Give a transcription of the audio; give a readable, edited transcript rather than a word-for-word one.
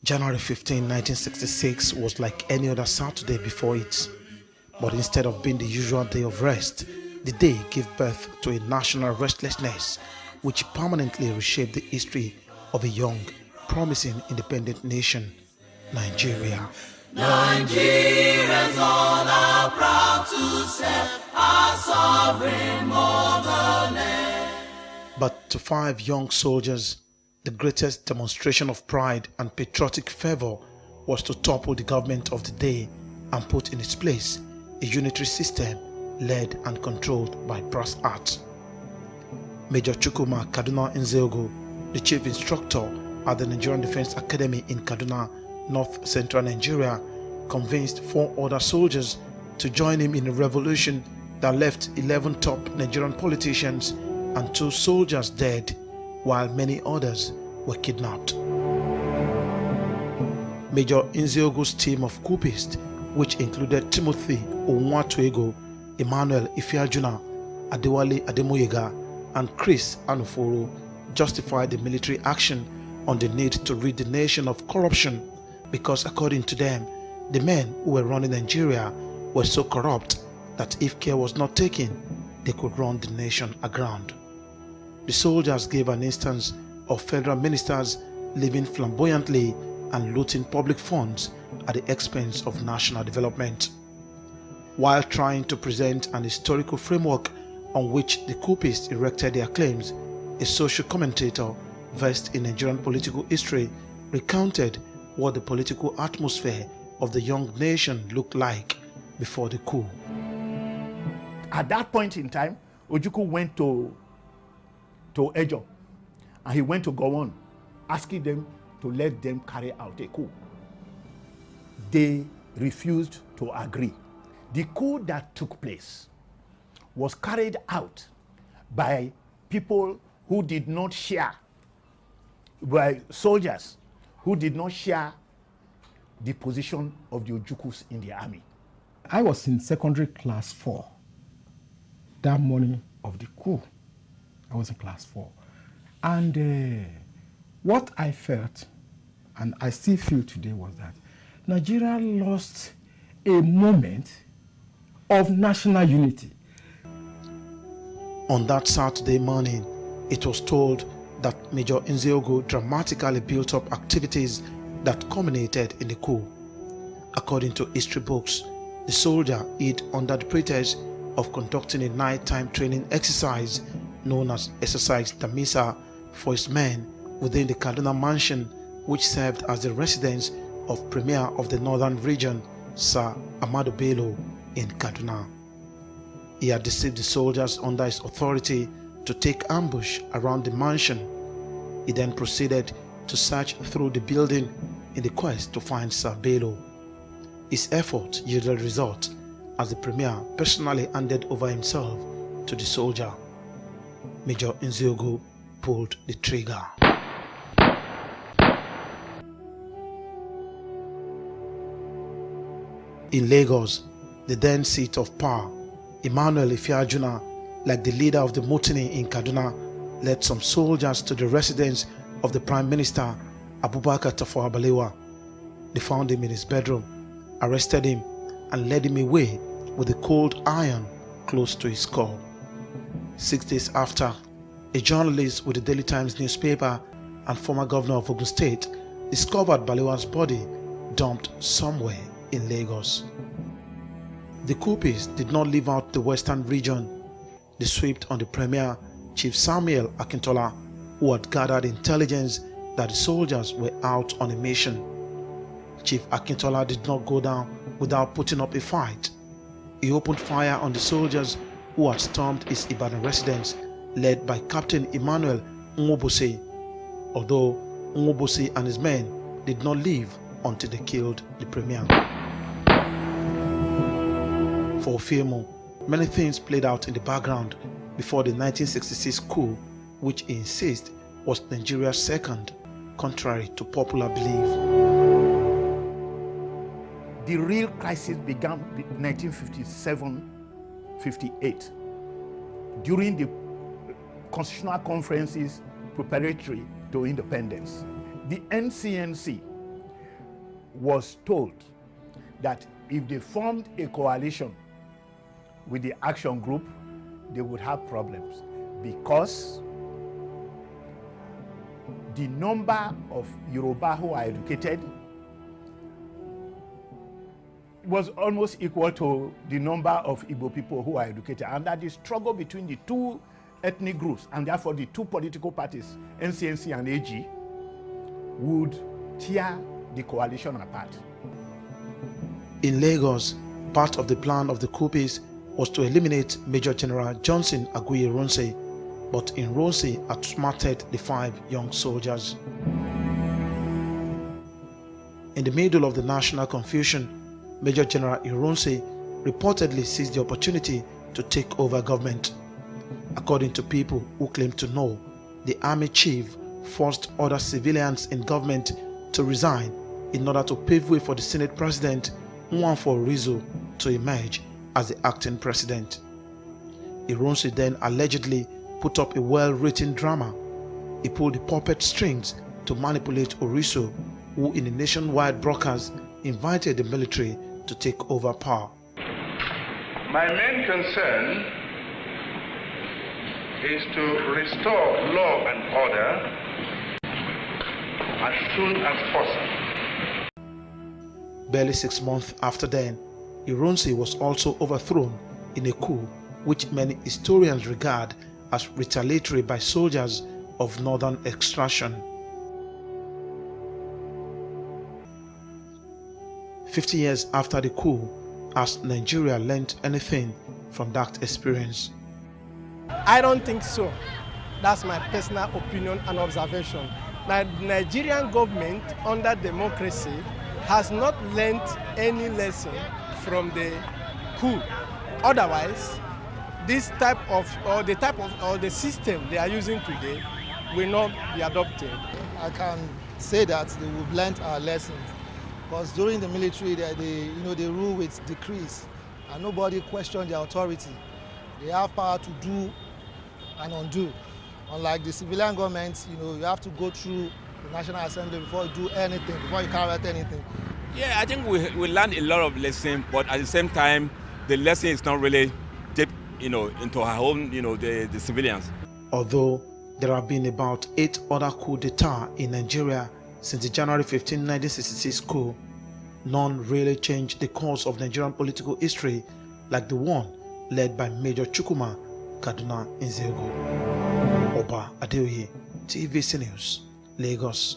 January 15, 1966 was like any other Saturday before it, but instead of being the usual day of rest, the day gave birth to a national restlessness which permanently reshaped the history of a young, promising independent nation, Nigeria. Nigerians all are proud to serve our sovereign motherland. But to 5 young soldiers, the greatest demonstration of pride and patriotic fervor was to topple the government of the day and put in its place a unitary system led and controlled by brass arts. Major Chukwuma Kaduna Nzeogo, the chief instructor at the Nigerian Defense Academy in Kaduna, North Central Nigeria, convinced 4 other soldiers to join him in a revolution that left 11 top Nigerian politicians and 2 soldiers dead, while many others were kidnapped. Major Nzeogo's team of coupists, which included Timothy Onwatuego, Emmanuel Ifeajuna, Adewale Ademoyega, and Chris Anuforo, justified the military action on the need to rid the nation of corruption because, according to them, the men who were running Nigeria were so corrupt that if care was not taken, they could run the nation aground. The soldiers gave an instance of federal ministers living flamboyantly and looting public funds at the expense of national development. While trying to present an historical framework on which the coupists erected their claims, a social commentator versed in Nigerian political history recounted what the political atmosphere of the young nation looked like before the coup. At that point in time, Ojukwu went to Ejo, and he went to Gowon, asking them to let them carry out a coup. They refused to agree. The coup that took place was carried out by people who did not share, by soldiers who did not share the position of the Ojukus in the army. I was in secondary class 4 that morning of the coup. I was in class 4. And what I felt, and I still feel today, was that Nigeria lost a moment of national unity. On that Saturday morning, it was told that Major Nzeogo dramatically built up activities that culminated in the coup. According to history books, the soldier hid under the pretext of conducting a nighttime training exercise known as Exercise Damisa for his men within the Kaduna mansion, which served as the residence of Premier of the Northern Region, Sir Amadu Bello, in Kaduna. He had deceived the soldiers under his authority to take ambush around the mansion. He then proceeded to search through the building in the quest to find Sir Bello. His effort yielded result as the Premier personally handed over himself to the soldier. Major Nzeogo pulled the trigger. In Lagos, the then seat of power, Emmanuel Ifeajuna, like the leader of the mutiny in Kaduna, led some soldiers to the residence of the Prime Minister Abubakar Tafawa Balewa. They found him in his bedroom, arrested him, and led him away with a cold iron close to his skull. 6 days after, a journalist with the Daily Times newspaper and former governor of Ogun State discovered Balewa's body dumped somewhere in Lagos. The coupists did not leave out the western region. They swept on the Premier, Chief Samuel Akintola, who had gathered intelligence that the soldiers were out on a mission. Chief Akintola did not go down without putting up a fight. He opened fire on the soldiers who had stormed his Ibadan residence, led by Captain Emmanuel Nwobose, although Nwobose and his men did not leave until they killed the Premier. For Ofemo, many things played out in the background before the 1966 coup, which he insists was Nigeria's second, contrary to popular belief. The real crisis began in 1957-58, during the constitutional conferences preparatory to independence. The NCNC was told that if they formed a coalition with the action group, they would have problems because the number of Yoruba who are educated was almost equal to the number of Igbo people who are educated, and that the struggle between the two ethnic groups and therefore the two political parties, NCNC and AG, would tear the coalition apart. In Lagos, part of the plan of the coupists was to eliminate Major General Johnson Aguiyi Ironsi, but Ironsi outsmarted the 5 young soldiers. In the middle of the national confusion, Major General Ironsi reportedly seized the opportunity to take over government. According to people who claim to know, the army chief forced other civilians in government to resign in order to pave way for the Senate President Nwankwo Rizzo to emerge as the acting president. Ironsi then allegedly put up a well-written drama. He pulled the puppet strings to manipulate Oriso, who in a nationwide broadcast invited the military to take over power. My main concern is to restore law and order as soon as possible. Barely 6 months after then, Ironsi was also overthrown in a coup which many historians regard as retaliatory by soldiers of northern extraction. 50 years after the coup, has Nigeria learned anything from that experience? I don't think so. That's my personal opinion and observation. The Nigerian government under democracy has not learned any lesson from the coup. Otherwise, this type of, or the system they are using today will not be adopted. I can say that we've learned our lessons, because during the military, they rule with decrees, and nobody questioned their authority. They have power to do and undo. Unlike the civilian government, you have to go through the National Assembly before you do anything, before you carry out anything. Yeah, I think we learned a lot of lessons, but at the same time, the lesson is not really deep, into our own, the civilians. Although there have been about 8 other coups d'etat in Nigeria since the January 15, 1966 coup, none really changed the course of Nigerian political history like the one led by Major Chukwuma Kaduna Nzego. Oba Adeoye, TVC News, Lagos.